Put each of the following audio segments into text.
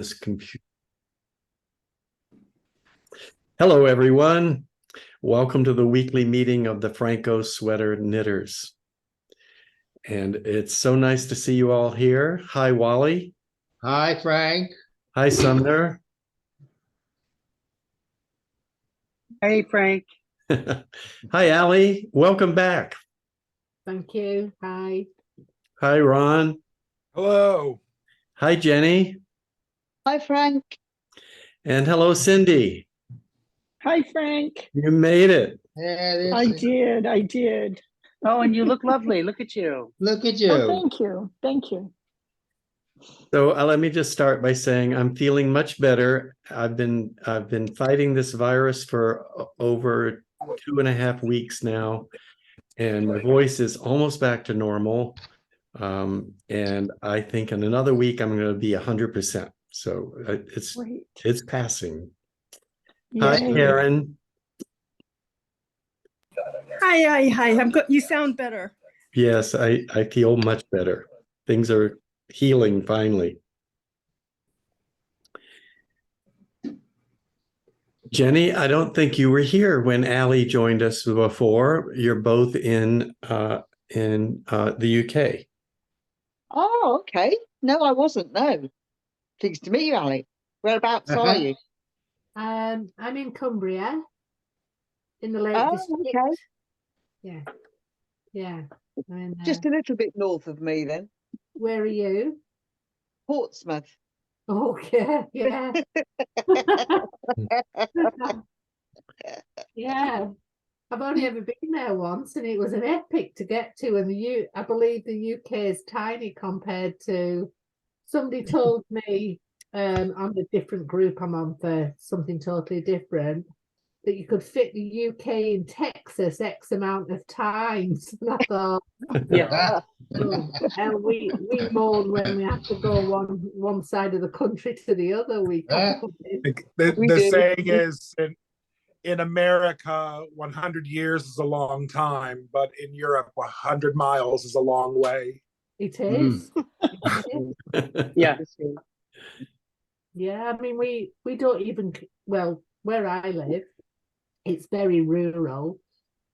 this computer. Hello, everyone. Welcome to the weekly meeting of the Phrancko Sweater Knitters. And it's so nice to see you all here. Hi, Wally. Hi, Frank. Hi, Sumner. Hey, Frank. Hi, Allie. Welcome back. Thank you. Hi. Hi, Ron. Hello. Hi, Jenny. Hi, Frank. And hello, Cindy. Hi, Frank. You made it. Yeah, I did. Oh, and you look lovely. Look at you. Look at you. Oh, thank you. Thank you. So let me just start by saying I'm feeling much better. I've been fighting this virus for over 2.5 weeks now, and my voice is almost back to normal. And I think in another week I'm going to be 100%. So it's passing. Hi, Yay. Karen. Hi. You sound better. Yes, I feel much better. Things are healing finally. Jenny, I don't think you were here when Allie joined us before. You're both in the UK. Oh, okay. No, I wasn't. No. Pleased to meet you, Ali. Whereabouts are you? I'm in Cumbria, in the Lake Oh, District. okay. Yeah. And, Just a little bit north of me then. where are you? Portsmouth. Oh, yeah. Yeah. I've only ever been there once, and it was an epic to get to. And I believe the UK is tiny compared to. Somebody told me on a different group I'm on for something totally different, that you could fit the UK in Texas X amount of times. And I thought, Yeah. hell, we moan when we have to go one side of the country to the other. The saying is, in America, 100 years is a long time, but in Europe, 100 miles is a long way. It is. Yeah. Yeah, I mean, we don't even, well, where I live, it's very rural,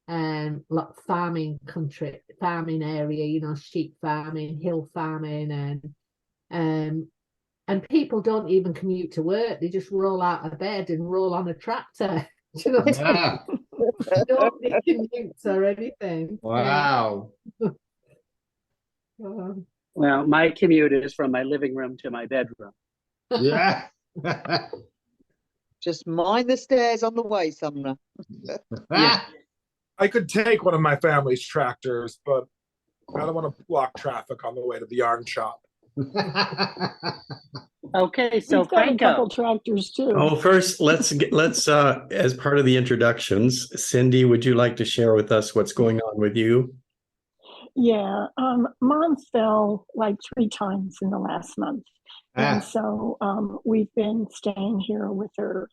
like farming area, sheep farming, hill farming, and people don't even commute to work. They just roll out of bed and roll on a tractor. Do you know what I mean? Nobody commutes or anything. Wow. Well, my commute is from my living room to my bedroom. Yeah. Just mind the stairs on the way, Sumner. Yeah. I could take one of my family's tractors, but I don't want to block traffic on the way to the yarn shop. Okay, so We've got a couple Franco. tractors too. Oh, first, let's as part of the introductions, Cindy, would you like to share with us what's going on with you? Yeah, Mom fell like 3 times in the last month. And so we've been staying here with her,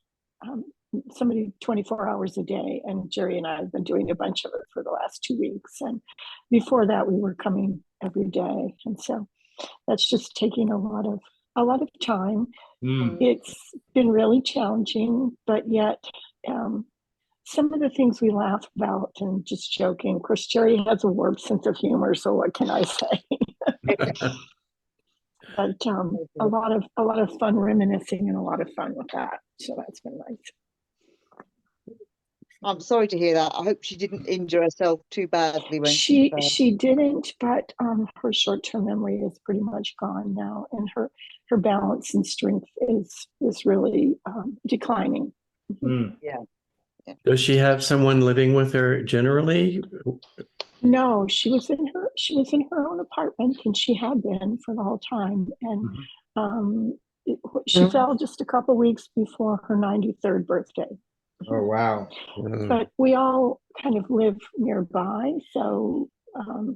somebody 24 hours a day. And Jerry and I have been doing a bunch of it for the last 2 weeks. And before that, we were coming every day. And so that's just taking a lot of time. It's been really challenging, but yet some of the things we laugh about and just joking. Of course, Jerry has a warped sense of humor, so what can I say? But a lot of fun reminiscing and a lot of fun with that. So that's been nice. I'm sorry to hear that. I hope she didn't injure herself too badly when she didn't, but her short-term memory is pretty much gone now, and her balance and strength is really declining. Yeah. Does she have someone living with her generally? No, she was in her own apartment, and she had been for the whole time. And she fell just a couple weeks before her 93rd birthday. Oh, wow. But we all kind of live nearby, so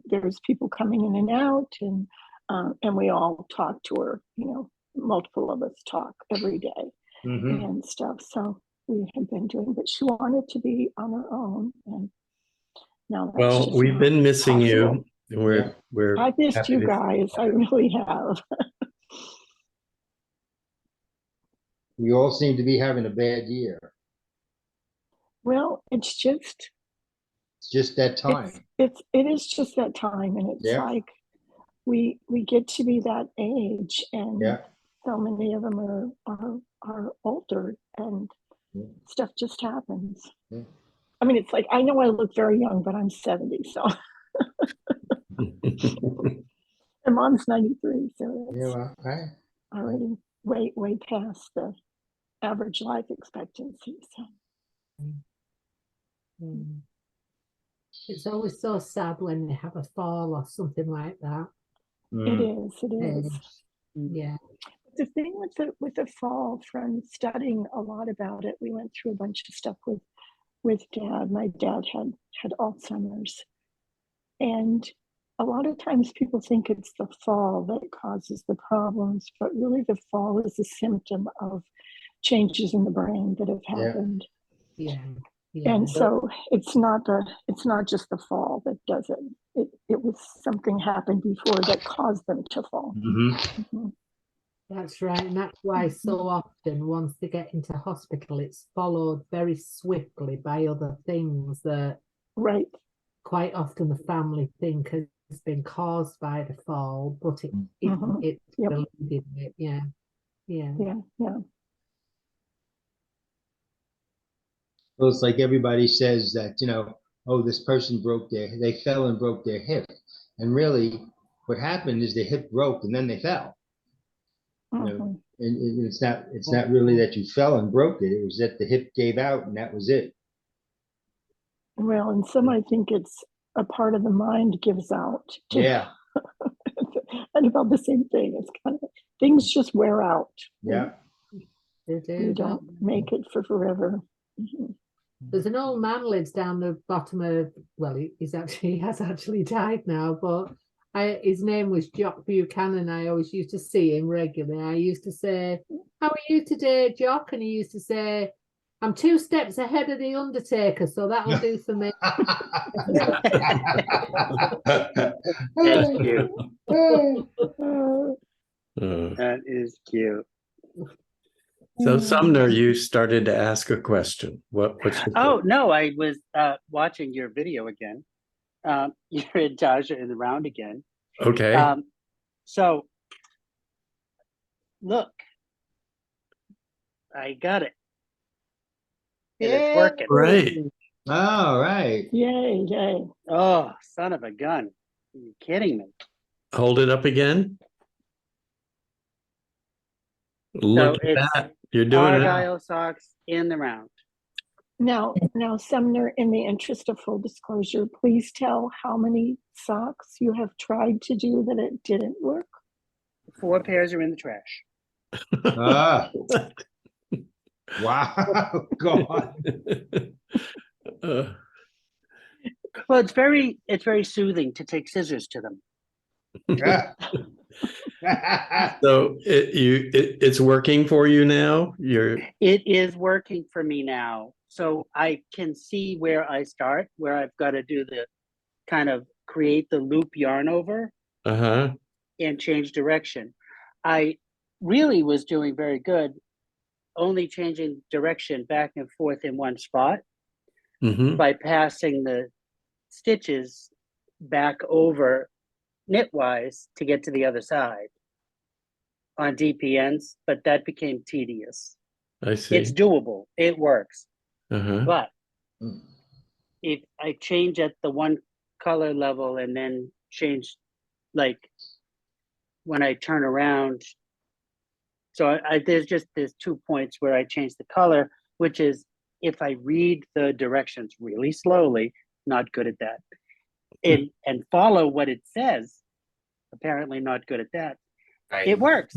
there's people coming in and out, and we all talk to her. Multiple of us talk every day and stuff. So we have been doing, but she wanted to be on her own, and now that's just we've been missing possible. you. We're I've missed you guys. I really have. We all seem to be having a bad year. Well, It's just that time. it is just that time, and it's Yeah. like we get to be that age, and Yeah. so many of them are older, and Yeah. stuff just happens. Yeah. I mean, it's like, I know I look very young, but I'm 70, so and Mom's 93, so Yeah, it's well, already way past the average life expectancy. So It's always so sad when they have a fall or something like that. it is. Yeah. The thing with the fall, from studying a lot about it, we went through a bunch of stuff with Dad. My dad had Alzheimer's, and a lot of times people think it's the fall that causes the problems, but really the fall is a symptom of changes in the brain that have happened. Yeah. And so it's not just the fall that does it. It was something happened before that caused them to fall. Mhm. That's right. And that's why so often once they get into hospital, it's followed very swiftly by other things that Right. quite often the family think has been caused by the fall, but it's Yep. related to it. Yeah. Well, it's like everybody says that, oh, this person they fell and broke their hip. And really, what happened is their hip broke and then they fell. And it's not really that you fell and broke it. It was that the hip gave out and that was it. Well, and some I think it's a part of the mind gives out too. Yeah. And about the same thing. It's kind of, things just wear out. Yeah. They do, You don't make it for forever. There's an old man lives down the bottom of, well, he has actually died now, but his name was Jock Buchanan. I always used to see him regularly. I used to say, "How are you today, Jock?" And he used to say, "I'm 2 steps ahead of the Undertaker, so that'll do for me." That's cute. Uh, That is cute. so Sumner, you started to ask a question. What's your Oh no, I was watching your video again. You're in Tasha in the round again. okay? So look, I got it. And it's working. Right. All right. Yay. Oh, son of a gun. Are you kidding me? Hold it up again. Look So at it's that. You're doing it. Argyle socks in the round. Now, Sumner, in the interest of full disclosure, please tell how many socks you have tried to do that it didn't work. 4 pairs are in the trash. Ah, wow. God. Uh, Well, it's very soothing to take scissors to them. so it's working for you now. It is working for me now. So I can see where I start, where I've got to do the kind of create the loop yarn over and change direction. I really was doing very good, only changing direction back and forth in one spot by passing the stitches back over knitwise to get to the other side on DPNs, but that became tedious. I see. It's doable. It works. But Mm. if I change at the one color level and then change, like when I turn around, so there's 2 points where I change the color, which is if I read the directions really slowly, not good at that. And follow what it says, apparently not good at that. It works.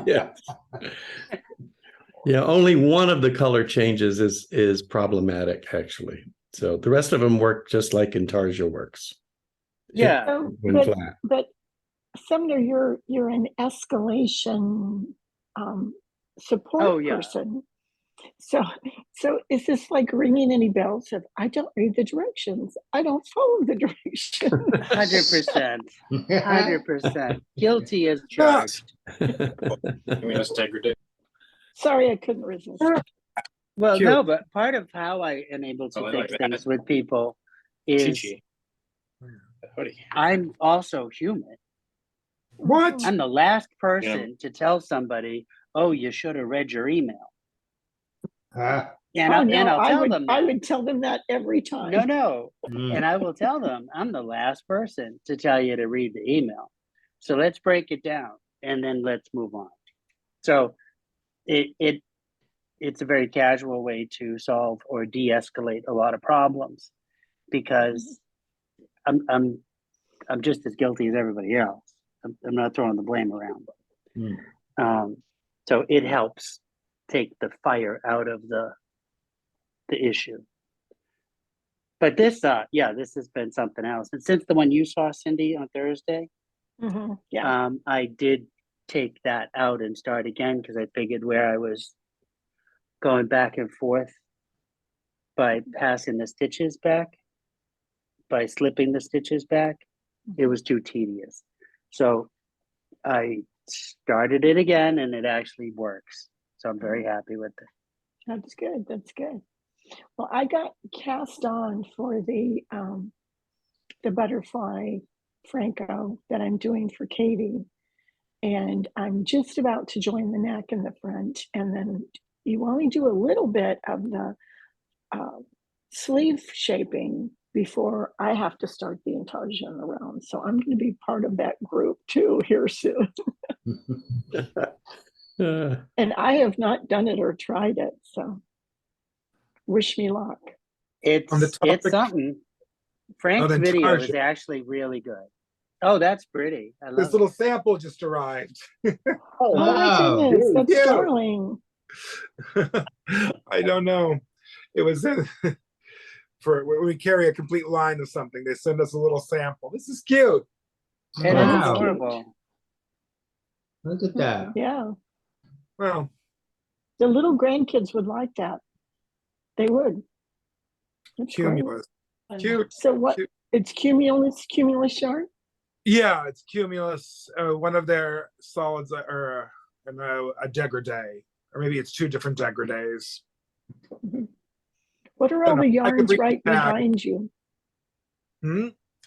Yeah. Yeah, only one of the color changes is problematic, actually. So the rest of them work just like Intarsia works. Yeah. So, When flat. but Sumner, you're an escalation support person. So is this like ringing any bells of I don't read the directions, I don't follow the directions? 100%. 100%. Guilty as charged. You mean integrity? Sorry, I couldn't resist. Well, Cute. no, but part of how I am able to fix things with people is I'm also human. What? I'm the last person to tell somebody, "Oh, you should have read your email." Ah, And Oh, no, I'll I tell would, them I that. would tell them that every time. No. mm. And I will tell them I'm the last person to tell you to read the email. So let's break it down and then let's move on. So it's a very casual way to solve or de-escalate a lot of problems because I'm just as guilty as everybody else. I'm not throwing the blame around. Mm. So it helps take the fire out of the issue. But this has been something else. And since the one you saw, Cindy, on Thursday, Yeah. I did take that out and start again because I figured where I was going back and forth by passing the stitches back, by slipping the stitches back, it was too tedious. So I started it again and it actually works. So I'm very happy with it. That's good. That's good. Well, I got cast on for the butterfly Franco that I'm doing for Katie. And I'm just about to join the neck and the front. And then you only do a little bit of the sleeve shaping before I have to start the intarsia around. So I'm going to be part of that group too here soon. And I have not done it or tried it. So wish me luck. On the It's topic- something. Frank's Oh, the video intarsia. is actually really good. Oh, that's pretty. I love This it. little sample just arrived. Oh my Wow. goodness, that's Cute. darling. I don't know. It was for when we carry a complete line of something, they send us a little sample. This is cute. It Wow. is adorable. Look at that. Yeah, Well, the little grandkids would like that. They would. That's great. cumulus. Cute. So what? Cute. It's cumulus yarn. Yeah, it's cumulus. One of their solids are a degradé, or maybe it's two different degradés. What are I all don't the know. I could yarns read right the tag. behind you?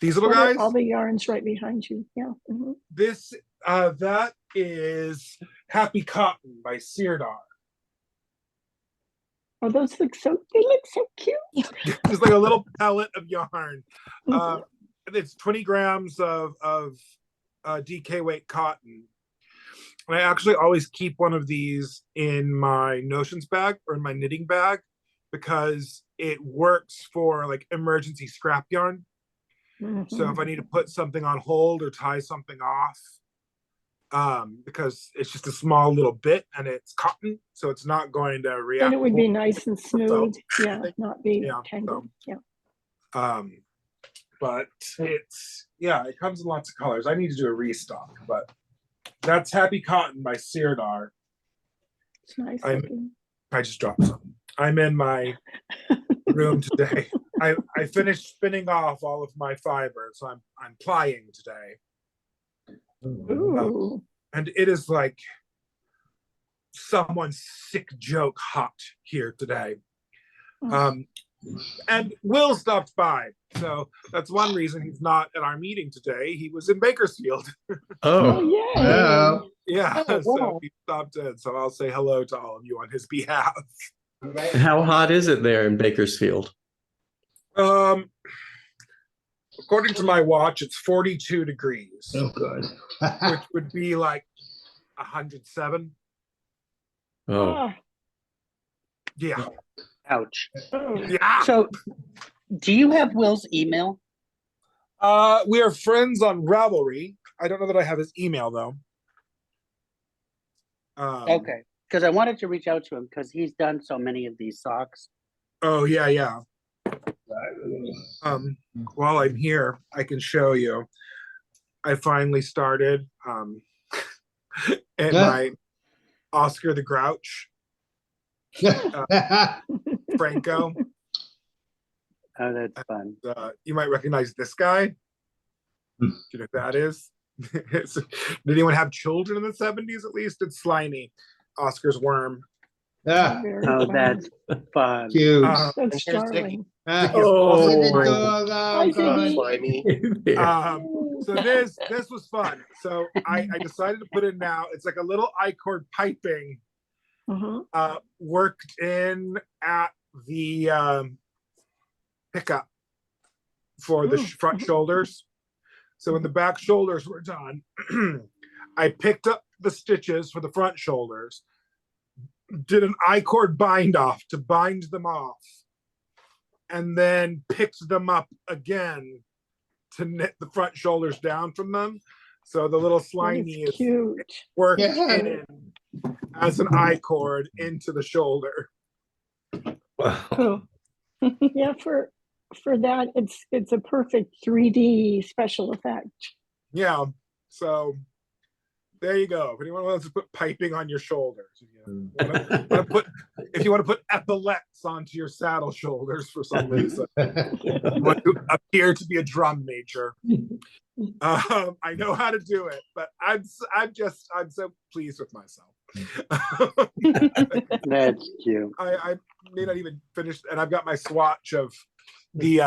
These little What are guys. all the yarns right behind you? Yeah. Mhm. This that is Happy Cotton by Sirdar. Oh, those look so. They look so cute. Just like a little pellet of yarn. Mhm. It's 20 grams of DK weight cotton. And I actually always keep one of these in my notions bag or in my knitting bag because it works for like emergency scrap yarn. So if I need to put something on hold or tie something off, because it's just a small little bit and it's cotton, so it's not going to react. And it would be nice and smooth. So, Yeah, not be yeah, tangled. so. Yeah. But it comes in lots of colors. I need to do a restock, but that's Happy Cotton by Sirdar. It's nice I'm- looking. I just dropped something. I'm in my room today. I finished spinning off all of my fiber, so I'm plying today. Ooh. And it is like someone's sick joke hot here today. And Will stopped by. So that's one reason he's not at our meeting today. He was in Bakersfield. Oh, Oh, yeah. Hello. Yeah, Oh, so wow. he stopped in. So I'll say hello to all of you on his behalf. how hot is it there in Bakersfield? According to my watch, it's 42 degrees, Oh, good. which would be like 107. Oh, Ah, Yeah. Ouch. oh. Yeah. So, do you have Will's email? We are friends on Ravelry. I don't know that I have his email though. Okay, because I wanted to reach out to him because he's done so many of these socks. Oh yeah. While I'm here, I can show you. I finally started at my Oscar the Grouch, Franco. Oh, that's fun. You might recognize this guy. Do you know who that is? Did anyone have children in the 70s at least? It's Slimy, Oscar's worm. Ah, Very Oh, fun. that's fun. cute. That's And here's darling. Ah, Oh. look at the dog. Hi, Oh, God. Ziggy. slimy. So this was fun. So I decided to put in now. It's like a little I-cord piping Mhm. worked in at the pickup for the front shoulders. So when the back shoulders were done, I picked up the stitches for the front shoulders, did an I-cord bind off to bind them off, and then picked them up again to knit the front shoulders down from them. So the little That slimy is is cute. worked Yeah. in as an I-cord into the shoulder. Wow. Yeah, for that, it's a perfect 3D special effect. Yeah. So there you go. If anyone wants to put piping on your shoulders, if you want to put epaulets onto your saddle shoulders for some reason, you want to appear to be a drum major. I know how to do it, but I'm so pleased with myself. That's cute. I may not even finish, and I've got my swatch of the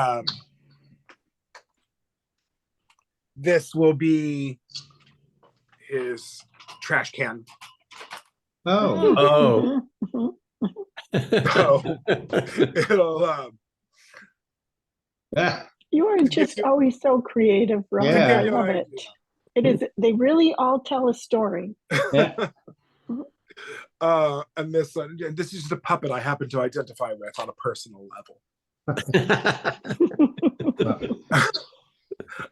this will be his trash can. Oh, Oh. So it'll ah, You are just always so creative, Ron. Yeah. I love it. It is. They really all tell a story. yeah. and this is just a puppet I happen to identify with on a personal level.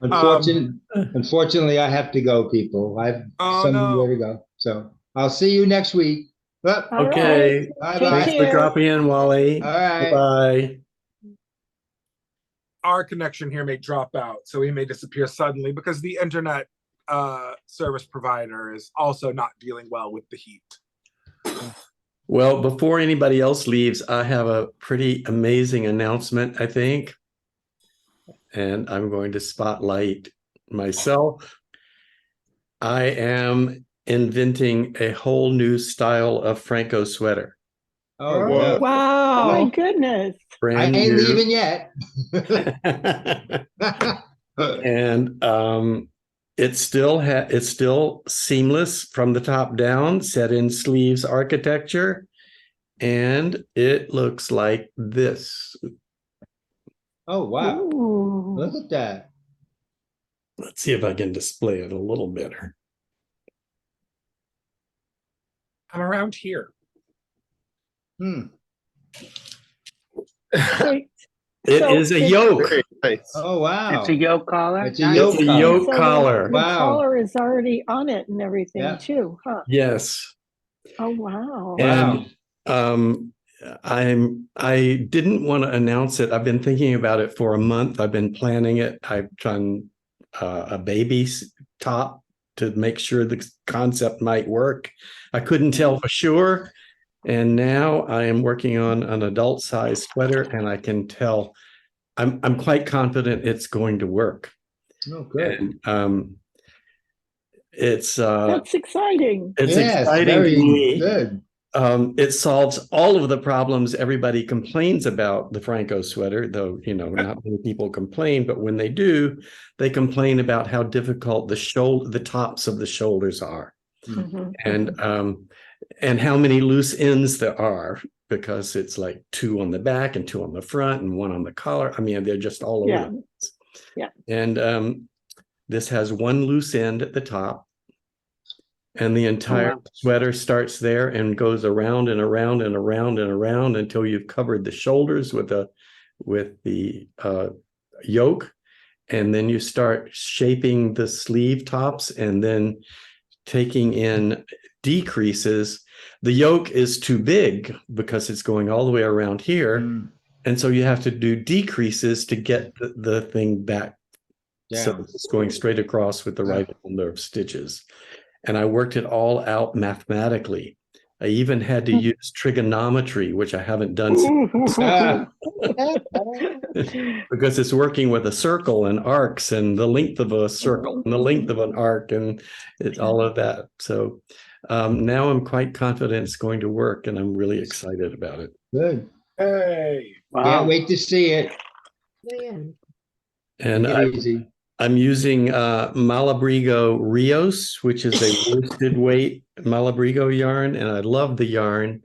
Unfortunately, I have to go, people. I've somewhere to go. So I'll see you next week. Well, All Okay. bye Take bye. Thanks for care. dropping in, Wally. All right. Bye. Our connection here may drop out, so he may disappear suddenly because the internet service provider is also not dealing well with the heat. Well, before anybody else leaves, I have a pretty amazing announcement, I think. And I'm going to spotlight myself. I am inventing a whole new style of Phrancko sweater. Oh, Oh. no. Wow. Well, My goodness. I Brand ain't new. leaving yet. And it's still seamless from the top down, set in sleeves architecture, and it looks like this. Oh, wow. Ooh. Look at that. Let's see if I can display it a little better. I'm around here. Hmm. Wait, It so is a yoke. Very nice. Oh, wow. It's a yoke collar. It's a Nice. yoke It's a collar. yoke so collar. The Wow. collar is already on it and everything Yeah. too, huh? Yes. Oh wow. Wow. And I didn't want to announce it. I've been thinking about it for a month. I've been planning it. I've done a baby top to make sure the concept might work. I couldn't tell for sure. And now I am working on an adult size sweater, and I can tell I'm quite confident it's going to work. Oh, good. And it's That's exciting. Yes, exciting very to me. good. It solves all of the problems everybody complains about the Phrancko sweater, though, not many people complain, but when they do, they complain about how difficult the tops of the shoulders are. Mhm. And how many loose ends there are, because it's like 2 on the back and 2 on the front and 1 on the collar. I mean, they're just all over. Yeah. the place. Yeah. And this has 1 loose end at the top, and the entire wow. sweater starts there and goes around and around and around and around until you've covered the shoulders with the yoke, and then you start shaping the sleeve tops and then taking in decreases. The yoke is too big because it's going all the way around here. Mm. And so you have to do decreases to get the thing back. So Down. it's going straight across with the right number of stitches. And I worked it all out mathematically. I even had to use trigonometry, which I haven't done since, Ah, because it's working with a circle and arcs and the length of a circle and the length of an arc and all of that. So now I'm quite confident it's going to work, and I'm really excited about it. Good. Hey. Wow. Can't wait to see it. Brilliant. And Take it easy. I'm using Malabrigo Rios, which is a worsted weight Malabrigo yarn, and I love the yarn.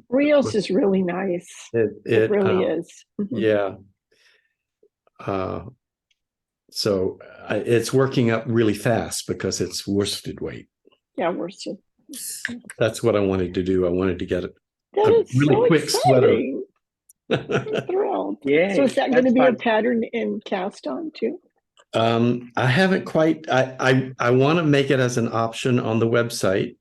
Rios is really nice. It really is. Yeah. So it's working up really fast because it's worsted weight. Yeah, worsted. That's what I wanted to do. I wanted to get a That is really so quick sweater. exciting. I'm thrilled. Yay, So is that going to that's be a fun. pattern in cast on too? I haven't quite, I want to make it as an option on the website,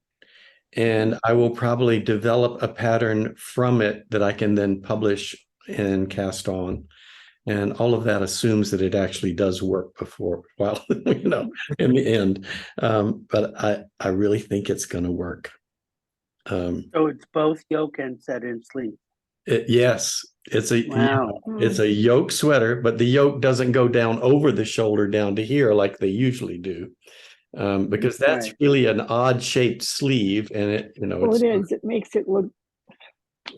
and I will probably develop a pattern from it that I can then publish and cast on. And all of that assumes that it actually does work before, well, you know, in the end. But I really think it's going to work. So it's both yoke and set in sleeve. Yes, it's a Wow. it's a yoke sweater, but the yoke doesn't go down over the shoulder down to here like they usually do, because that's Right. really an odd shaped sleeve, and it, you know, Well, it's it is. It makes it look,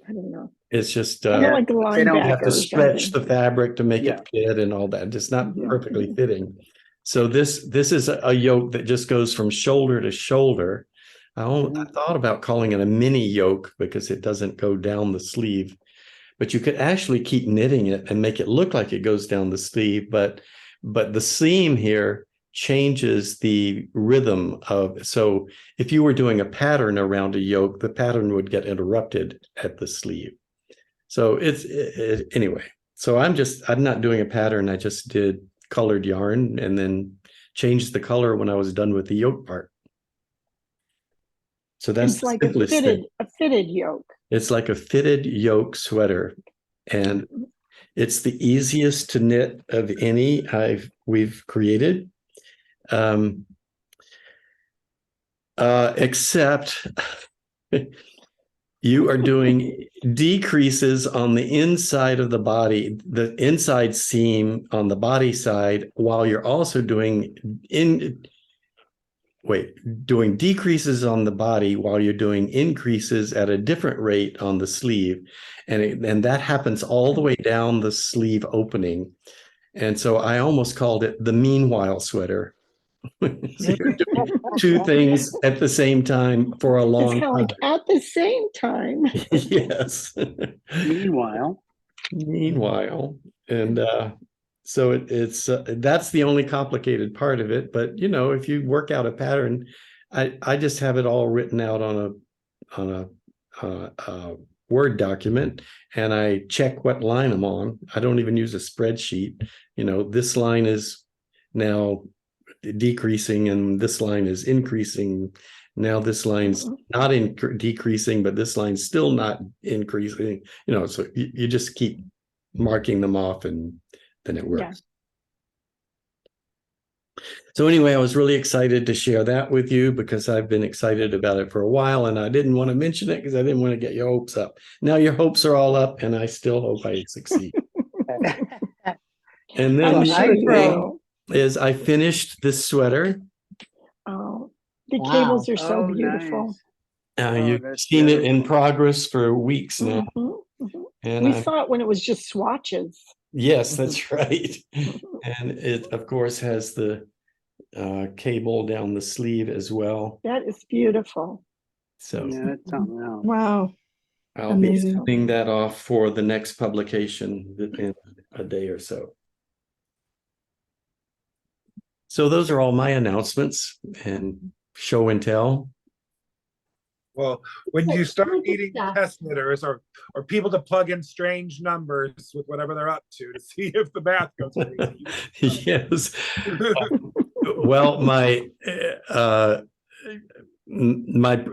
I don't know. it's just Kind of like a they don't you have linebacker to or stretch something. the fabric to make Yeah. it fit and all that. It's not Mhm. perfectly fitting. So this is a yoke that just goes from shoulder to shoulder. I thought about calling it a mini yoke because it doesn't go down the sleeve, but you could actually keep knitting it and make it look like it goes down the sleeve. But the seam here changes the rhythm of, so if you were doing a pattern around a yoke, the pattern would get interrupted at the sleeve. So anyway, so I'm not doing a pattern. I just did colored yarn and then changed the color when I was done with the yoke part. So that's It's like the simplest thing. a fitted yoke. It's like a fitted yoke sweater, and it's the easiest to knit of any we've created. Except you are doing decreases on the inside of the body, the inside seam on the body side, while you're also doing decreases on the body while you're doing increases at a different rate on the sleeve. And that happens all the way down the sleeve opening. And so I almost called it the meanwhile sweater. So you're doing two things at the same time for a It's long kind of time. like at the same time. Yes. Meanwhile, And so it's that's the only complicated part of it. But you know, if you work out a pattern, I just have it all written out on a Word document, and I check what line I'm on. I don't even use a spreadsheet. You know, this line is now decreasing and this line is increasing. Now this line's not decreasing, but this line's still not increasing. You know, so you just keep marking them off, and then it works. Yeah. So anyway, I was really excited to share that with you because I've been excited about it for a while, and I didn't want to mention it because I didn't want to get your hopes up. Now your hopes are all up, and I still hope I succeed. And then I'm the sure other you thing will. is I finished this sweater. Oh, the Wow. cables are so Oh, beautiful. nice. You've that's seen it in beautiful. progress for weeks now. Mhm, mhm. And We saw it when it was just swatches. yes, that's right. And it, of course, has the cable down the sleeve as well. That is beautiful. So Yeah, that's something else. Wow. I'll be Amazing. sending that off for the next publication in a day or so. So those are all my announcements and show and tell. Well, when you start Can I just needing ask- test knitters or people to plug in strange numbers with whatever they're up to see if the math goes crazy. Yes. Well, my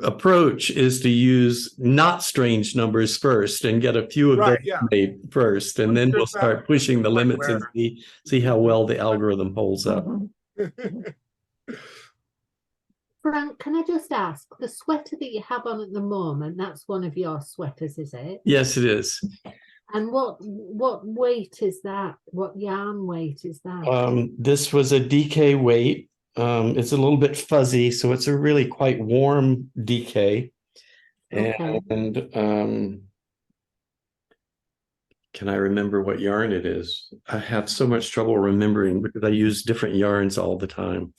approach is to use not strange numbers first and get a few of Right, them yeah. made first, and then we'll start pushing the limits and Where- see how well the algorithm holds up. Mhm. Frank, can I just ask, the sweater that you have on at the moment, that's one of your sweaters, is it? Yes, it is. And what weight is that? What yarn weight is that? This was a DK weight. It's a little bit fuzzy, so it's a really quite warm DK. Okay. And can I remember what yarn it is? I have so much trouble remembering because I use different yarns all the time.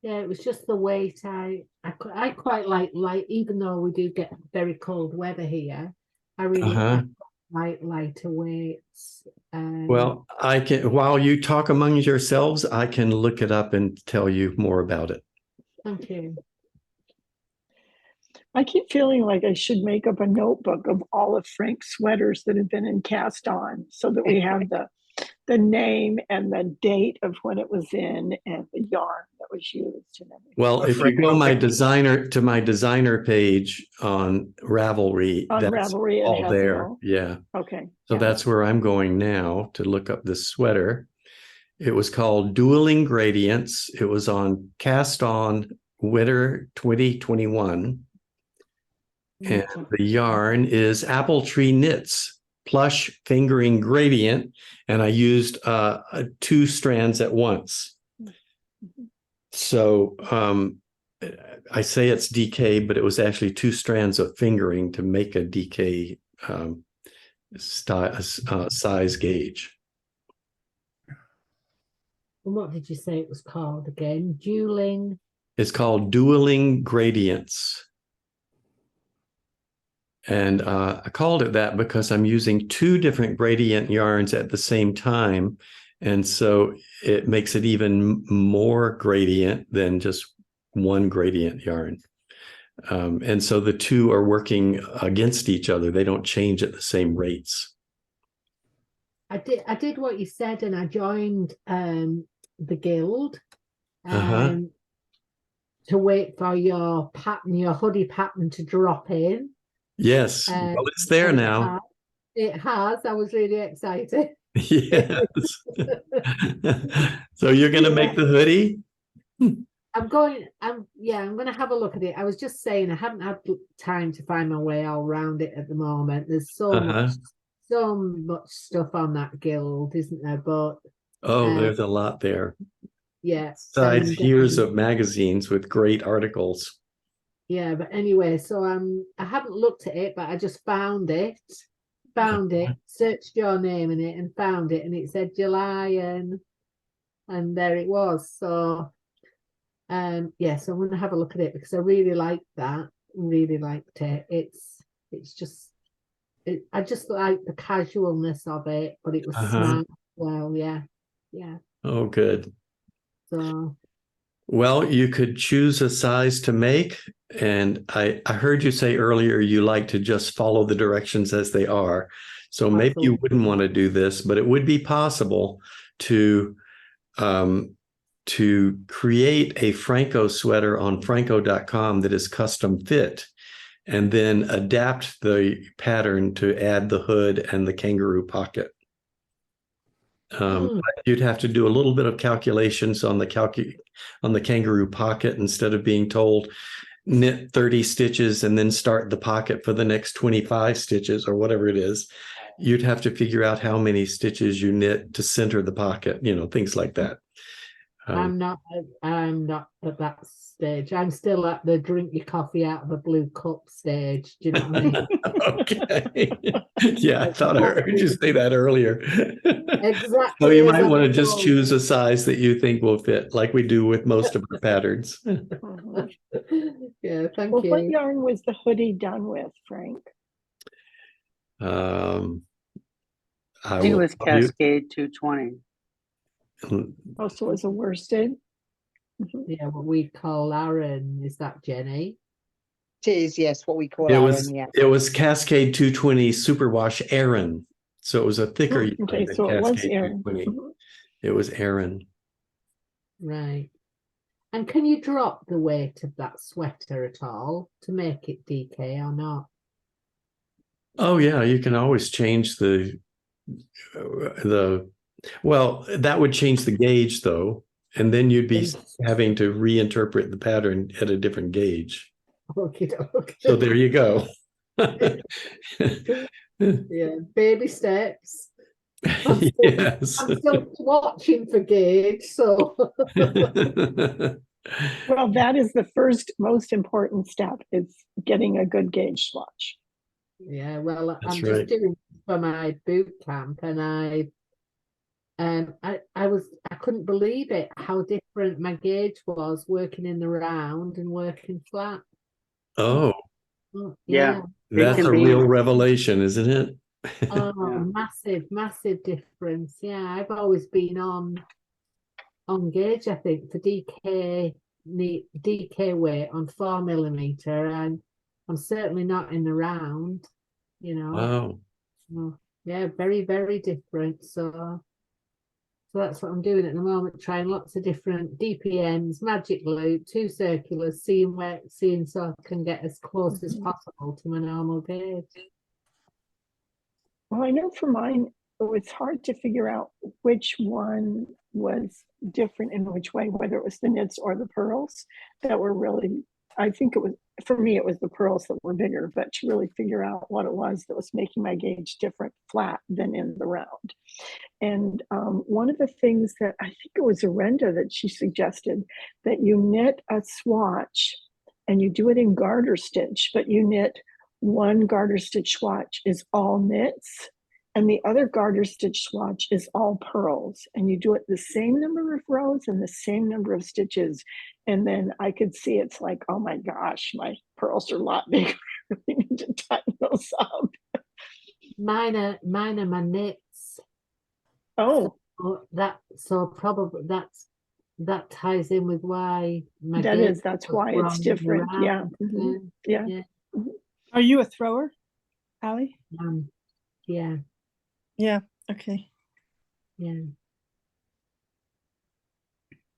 Yeah, it was just the weight. I quite like light, even though we do get very cold weather here. I really like lighter weights. Well, I can, while you talk among yourselves, I can look it up and tell you more about it. Thank you. I keep feeling like I should make up a notebook of all of Frank's sweaters that have been in cast on, so that we have the name and the date of when it was in and the yarn that was used and everything. Well, if you go my designer page on Ravelry, On that's Ravelry, it all has it there. all? Yeah. Okay. So yeah. that's where I'm going now to look up this sweater. It was called Dueling Gradients. It was on Cast On Winter 2021. And the yarn is Apple Tree Knits Plush Fingering Gradient. And I used 2 strands at once. So I say it's DK, but it was actually 2 strands of fingering to make a DK size gauge. And what did you say it was called again? Dueling? It's called Dueling Gradients. And I called it that because I'm using 2 different gradient yarns at the same time. And so it makes it even more gradient than just one gradient yarn. And so the 2 are working against each other. They don't change at the same rates. I did what you said, and I joined the guild to wait for your pattern, your hoodie pattern to drop in. Yes, well, it's there now. It has. I was really excited. Yes. So you're going to make the hoodie? I'm going to have a look at it. I was just saying I haven't had time to find my way all around it at the moment. There's so much stuff on that guild, isn't there? But there's a lot there. Yes. Besides years of magazines with great articles. Yeah, but anyway, so I haven't looked at it, but I just found it, searched your name in it and found it, and it said July and there it was. So yeah, so I'm gonna have a look at it because I really liked that. Really liked it. It's just I just like the casualness of it, but it was smart. Well, yeah. Oh, good. So well, you could choose a size to make. And I heard you say earlier you like to just follow the directions as they are. So maybe you wouldn't want to do this, but it would be possible to create a Phrancko sweater on Phrancko.com that is custom fit, and then adapt the pattern to add the hood and the kangaroo pocket. You'd have to do a little bit of calculations on the kangaroo pocket instead of being told knit 30 stitches and then start the pocket for the next 25 stitches or whatever it is. You'd have to figure out how many stitches you knit to center the pocket, things like that. I'm not at that stage. I'm still at the drink your coffee out of a blue cup stage. Do you know what I mean? Okay. Yeah, I thought I heard you say that earlier. Exactly. So you might want to just choose a size that you think will fit, like we do with most of our patterns. Yeah, thank you. What yarn was the hoodie done with, Frank? I think it was Cascade 220. Also, was a worsted. Yeah, what we call Aaron. Is that Jenny? It is, yes, what we call Aaron, yeah. It was Cascade 220 Superwash Aaron. So it was a thicker yarn okay, than so it was Cascade Aaron. 220. It was Aaron. Right. And can you drop the weight of that sweater at all to make it DK or not? Oh yeah, you can always change well, that would change the gauge though, and then you'd be having to reinterpret the pattern at a different gauge. Okay. So there you go. Yeah, baby steps. Yes. I'm still watching for gauge, so Well, that is the first most important step, is getting a good gauge swatch. yeah. Well, That's I'm just right. doing it for my boot camp, and I couldn't believe it how different my gauge was working in the round and working flat. Oh, Oh, Yeah. yeah. It that's can a be. real revelation, isn't it? Oh, Yeah. massive difference. Yeah, I've always been on gauge, I think, for DK weight on 4mm, and I'm certainly not in the round, you know. Wow. Oh, yeah, very different. So that's what I'm doing at the moment, trying lots of different DPMs, magic loop, 2 circulars, seeing so I can get as close as possible to my normal gauge. Well, I know for mine, it was hard to figure out which one was different in which way, whether it was the knits or the pearls that were really, I think it was, for me, it was the pearls that were bigger, but to really figure out what it was that was making my gauge different flat than in the round. And one of the things that I think it was Arenda that she suggested, that you knit a swatch and you do it in garter stitch, but you knit one garter stitch swatch is all knits and the other garter stitch swatch is all pearls, and you do it the same number of rows and the same number of stitches. And then I could see it's like, oh my gosh, my pearls are a lot bigger. We need to tighten those up. Mine are my knits. Oh, So probably that ties in with why my gauge that's was why it's wrong different. Yeah. around. Mhm. Yeah. Yeah. Are you a thrower, Allie? Yeah. Yeah. Okay. Yeah.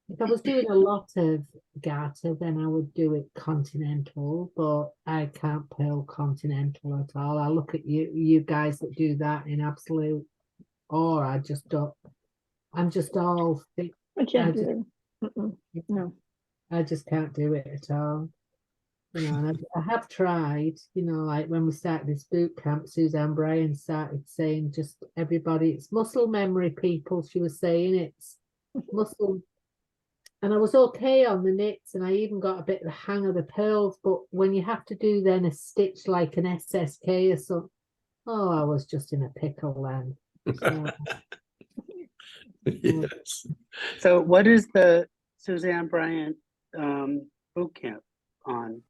If I was doing a lot of garter, then I would do it continental, but I can't pearl continental at all. I look at you guys that do that in absolute awe. I just don't. I'm just all thick. I can't I do just, it. No. I just can't do it at all. You know, and I have tried, you know, like when we started this boot camp, Suzanne Bryan started saying just everybody, it's muscle memory, people. She was saying it's muscle. And I was okay on the knits, and I even got a bit of the hang of the pearls. But when you have to do then a stitch like an SSK or something, oh, I was just in a pickle then. So, Yes. So what is the Suzanne Bryant boot camp on?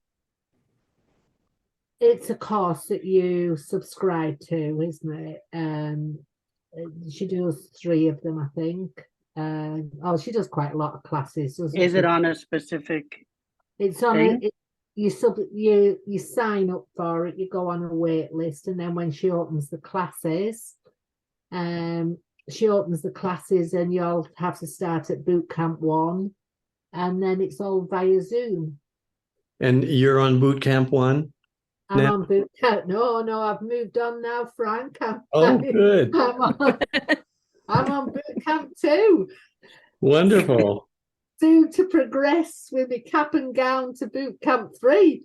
it's a course that you subscribe to, isn't it? She does 3 of them, I think. She does quite a lot of classes. Is it on a specific It's on thing? you sign up for it. You go on a wait list, and then when she opens the classes, and you'll have to start at boot camp 1, and then it's all via Zoom. And you're on boot camp 1? I'm Now? on boot camp. No, I've moved on now, Frank. Oh, good. I'm on boot camp 2. Wonderful. Soon to progress with my cap and gown to boot camp 3.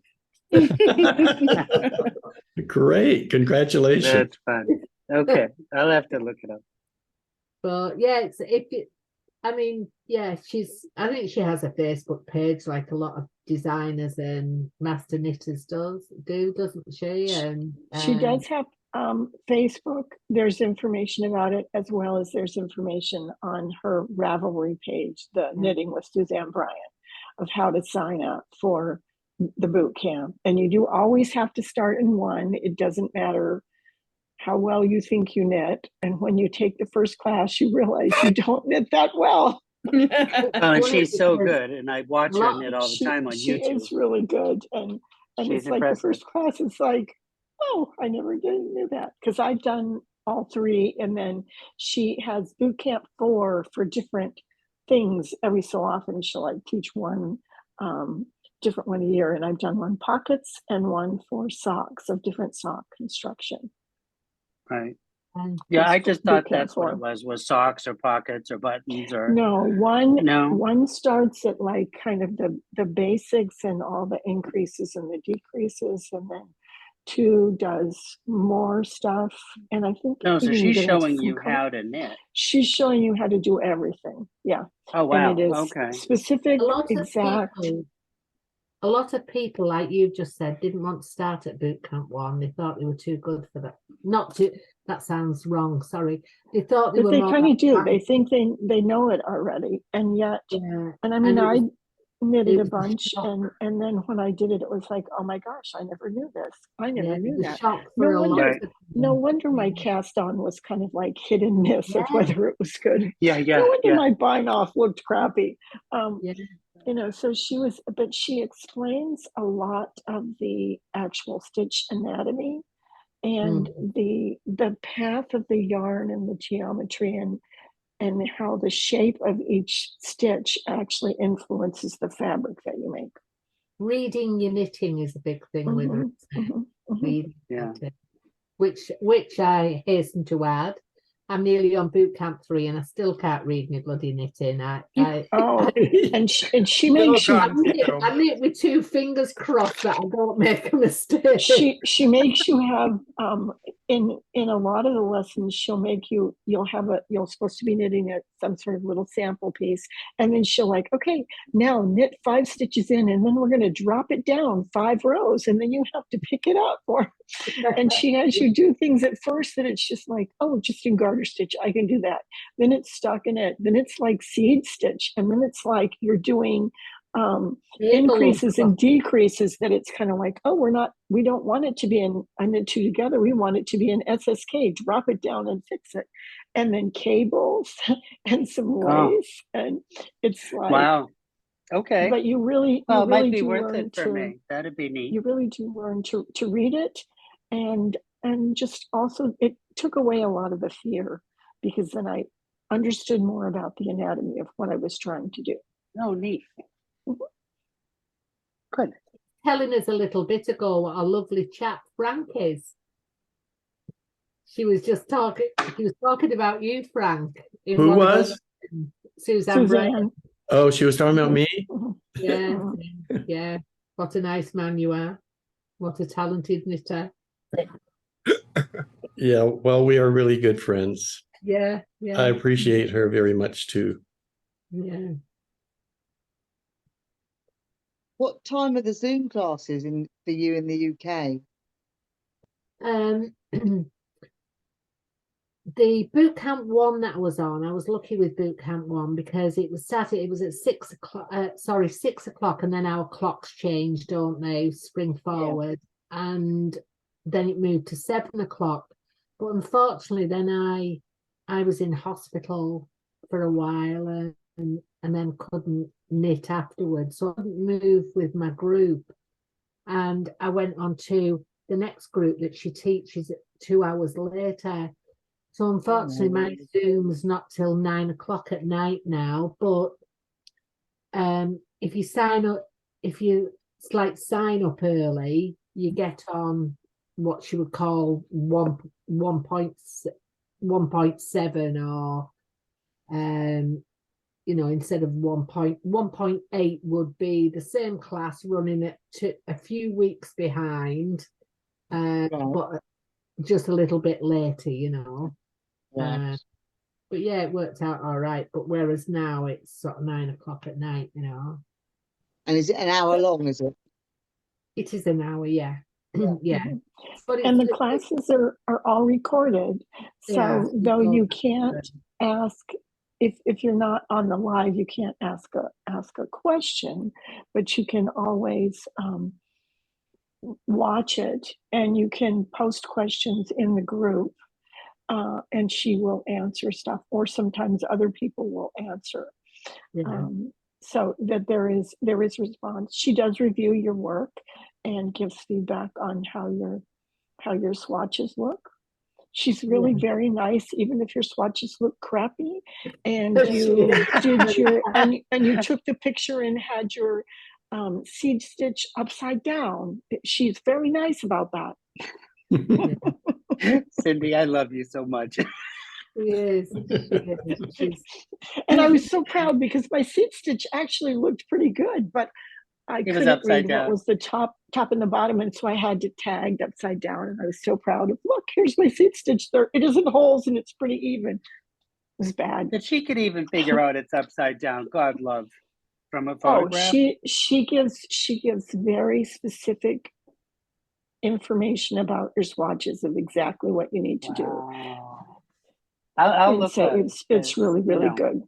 Great. Congratulations. That's fun. Okay, I'll have to look it up. But yeah, I think she has a Facebook page like a lot of designers and master knitters doesn't she? And She does have Facebook. There's information about it, as well as there's information on her Ravelry page, the Knitting with Suzanne Bryant, of how to sign up for the boot camp. And you do always have to start in 1. It doesn't matter how well you think you knit. And when you take the first class, you realize you don't knit that well. And she's so good, and I watch her knit all the time on She YouTube. is really good. And She's it's like the impressive. first class, it's like, oh, I never knew that, because I've done all 3. And then she has boot camp 4 for different things. Every so often she'll like teach one different one a year. And I've done one pockets and one for socks, of different sock construction. Right. Yeah, I just boot thought camp that's what it was socks or pockets or buttons or No, No? one starts at like kind of the basics and all the increases and the decreases, and then two does more stuff, and I think No, so even you she's get into showing some you color. how to knit. She's showing you how to do everything. Yeah. Oh, wow. And it is Okay. specific, A lot exact. of people, like you've just said, didn't want to start at boot camp 1. They thought they were too good for that. Not too. That sounds wrong. Sorry. They thought they But were. they more kind of like do. They think they know it already, and yet. Yeah. And I mean, And it I was- knitted it a was a bunch, shock. and then when I did it, it was like, oh my gosh, I never knew this. I never Yeah, knew it was a that. shock No for a lot wonder. Right. of No people. wonder my cast on was kind of like hit and miss of Yeah. whether it was good. Yeah, No yeah, wonder yeah. my bind off looked crappy. Yeah. You know, so but she explains a lot of the actual stitch anatomy and the path of the yarn and the geometry and how the shape of each stitch actually influences the fabric that you make. Reading your knitting is a big thing with her. Isn't it? Reading Yeah. it. Which I hasten to add, I'm nearly on boot camp 3 and I still can't read my bloody knitting. Oh, and she Little makes you. time too. I knit with 2 fingers crossed that I don't make a mistake. She makes you have in a lot of the lessons you're supposed to be knitting some sort of little sample piece, and then she'll like, okay, now knit 5 stitches in, and then we're going to drop it down 5 rows, and then you have to pick it up. And she has you do things at first that it's just like, oh, just in garter stitch, I can do that. Then it's stockinette, then it's like seed stitch, and then it's like you're doing increases and decreases that it's kind of like, oh, we don't want it to be in a knit 2 together, we want it to be an SSK, drop it down and fix it. And then cables and some lace, and it's like, Wow. Okay. but you really Well, it might be do worth learn it for me. That'd be neat. you really do learn to read it, and just also it took away a lot of the fear, because then I understood more about the anatomy of what I was trying to do. Oh, neat. Good. Telling us a little bit ago what a lovely chap Frank is. She was talking about you, Frank. Who was? Suzanne Bray. Oh, she was talking about me? Yeah, yeah. What a nice man you are. What a talented knitter. Yeah, well, we are really good friends. Yeah, I yeah, appreciate her very much too. yeah. What time are the Zoom classes for you in the UK? The boot camp 1 that I was on, I was lucky with boot camp 1 because it was at 6 o'clock, 6 o'clock, and then our clocks change, don't they? Spring forward. Yeah. And then it moved to 7 o'clock. But unfortunately, then I was in hospital for a while and then couldn't knit afterwards. So I couldn't move with my group. And I went on to the next group that she teaches 2 hours later. So unfortunately, my Zoom's not till 9 o'clock at night now. But if you sign up, sign up early, you get on what she would call 1.7 or instead of 1.8 would be the same class running at a few weeks behind, but just a little bit later, Right. But yeah, it worked out all right. But whereas now it's sort of 9 o'clock at night, And is it an hour long, is it? It is an hour, yeah. Yeah. But and the classes are all recorded. So Yeah, though you can't ask, if you're not on the live, you can't ask a question, but you can always watch it, and you can post questions in the group, and she will answer stuff, or sometimes other people will answer. Yeah. So that there is response. She does review your work and gives feedback on how your swatches look. She's really very nice, even if your swatches look crappy, and you did and you took the picture and had your seed stitch upside down. She's very nice about that. Cindy, I love you so much. Yes. And I was so proud because my seed stitch actually looked pretty good, but I It was couldn't upside read down. what was the top and the bottom, and so I had to tag upside down. And I was so proud of, look, here's my seat stitch. There, it isn't holes, and it's pretty even. It was bad. That she could even figure out it's upside down. God love. From a Oh, photograph. she gives very specific information about your swatches of exactly what you need to do. Wow. I'll And look so at it's really, really know. good.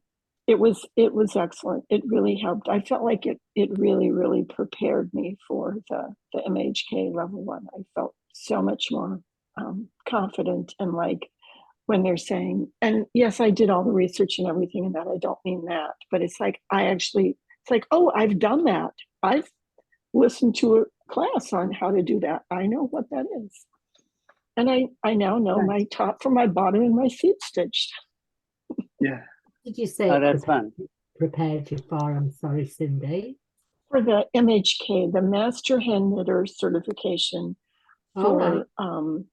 It was excellent. It really helped. I felt like it really, really prepared me for the MHK level 1. I felt so much more confident, and like when they're saying, and yes, I did all the research and everything, and that I don't mean that, but it's like it's like, oh, I've done that. I've listened to a class on how to do that. I know what that is. And I now know my top from my bottom and my seat stitched. Yeah. Did you say Oh, that's fun. prepared you for? I'm sorry, Cindy. For the MHK, the Master Hand Knitter certification All right. for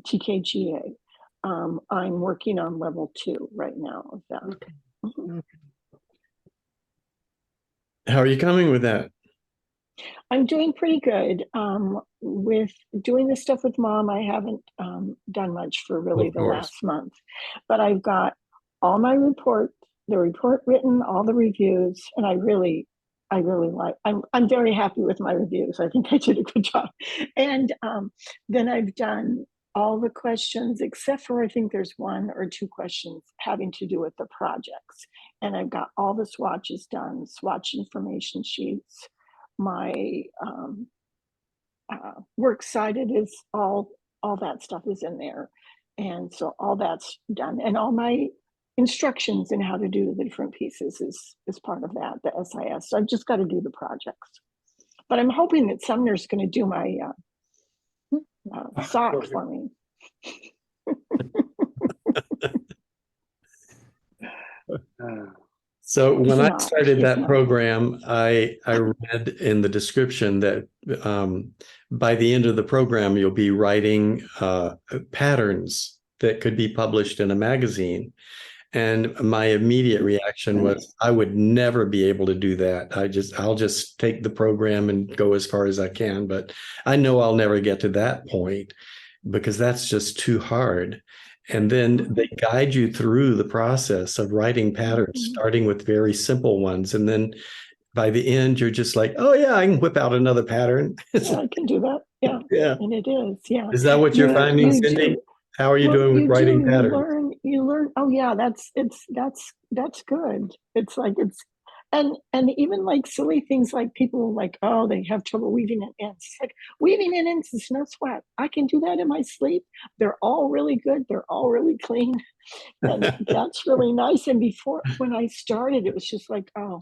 TKGA. I'm working on level 2 right now of that. Okay. Mhm. Okay. How are you coming with that? I'm doing pretty good. With doing this stuff with Mom, I haven't done much for really Of the course. last month, but I've got all my the report written, all the reviews, and I really like. I'm very happy with my reviews. I think I did a good job. And then I've done all the questions except for I think there's 1 or 2 questions having to do with the projects, and I've got all the swatches done, swatch information sheets. My works cited is all that stuff is in there, and so all that's done, and all my instructions in how to do the different pieces is part of that, the SIS. So I've just got to do the projects, but I'm hoping that Sumner's going to do my sock for me. So when I not. started He's that not. program, I read in the description that by the end of the program, you'll be writing patterns that could be published in a magazine. And my immediate reaction was, I would never be able to do that. I'll just take the program and go as far as I can. But I know I'll never get to that point because that's just too hard. And then they guide you through the process of writing patterns, starting with very simple ones. And then by the end, you're just like, oh, yeah, I can whip out another pattern. Yeah, I can do that. Yeah. Yeah. And it is. Yeah. Is that what you're finding, you Cindy? do. How are you Well, doing with you writing do. patterns? You learn. Oh yeah, that's good. It's like and even like silly things like people like, oh, they have trouble weaving in ends. It's like weaving in ends is no sweat. I can do that in my sleep. They're all really good. They're all really clean. And that's really nice. And before, when I started, it was just like, oh,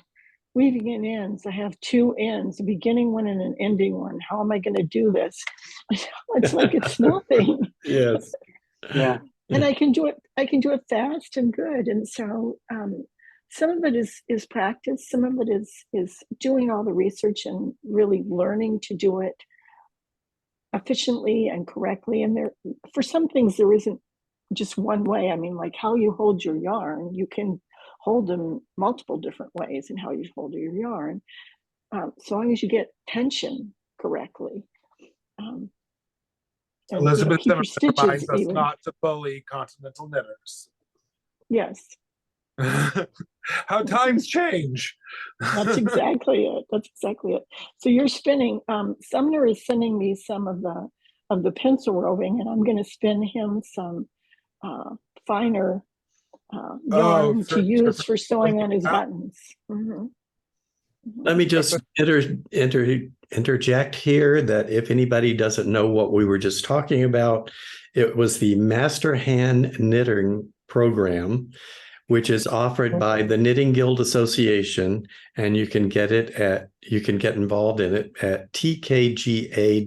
weaving in ends. I have 2 ends, a beginning one and an ending one. How am I going to do this? It's like it's nothing. Yes. Yeah. And I can do it fast and good. And so some of it is practice. Some of it is doing all the research and really learning to do it efficiently and correctly. And for some things, there isn't just one way. I mean, like how you hold your yarn, you can hold them multiple different ways in how you hold your yarn, so long as you get tension correctly. And, Elizabeth keep your stitches reminds us even. not to bully continental knitters. Yes. How times change. That's exactly it. That's exactly it. So you're spinning. Sumner is sending me some of the pencil roving, and I'm going to spin him some finer yarn to use for sewing on his buttons. Let me just interject here that if anybody doesn't know what we were just talking about, it was the Master Hand Knitting Program, which is offered by the Knitting Guild Association, and you can get involved in it at tkga.org.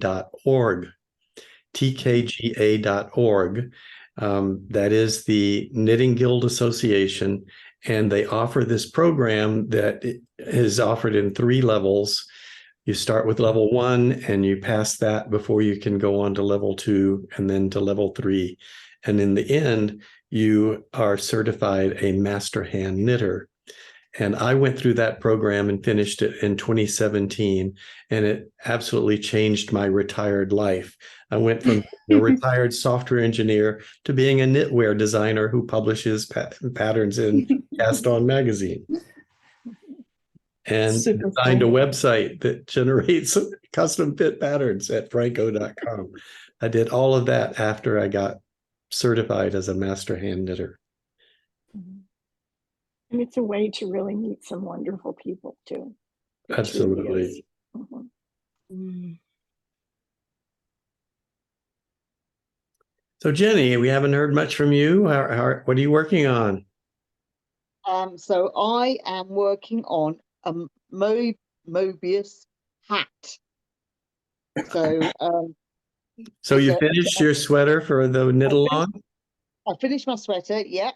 tkga.org. That is the Knitting Guild Association, and they offer this program that is offered in 3 levels. You start with level 1 and you pass that before you can go on to level 2 and then to level 3. And in the end, you are certified a master hand knitter. And I went through that program and finished it in 2017, and it absolutely changed my retired life. I went from a retired software engineer to being a knitwear designer who publishes patterns in Cast On magazine. And Super designed a cool. website that generates custom fit patterns at Phrancko.com. I did all of that after I got certified as a master hand knitter. And it's a way to really meet some wonderful people too. It truly Absolutely. is. Mhm. So Jenny, we haven't heard much from you. What are you working on? So I am working on a Mobius hat. So So you it's finished your sweater for the knit along? I finished my sweater, yeah.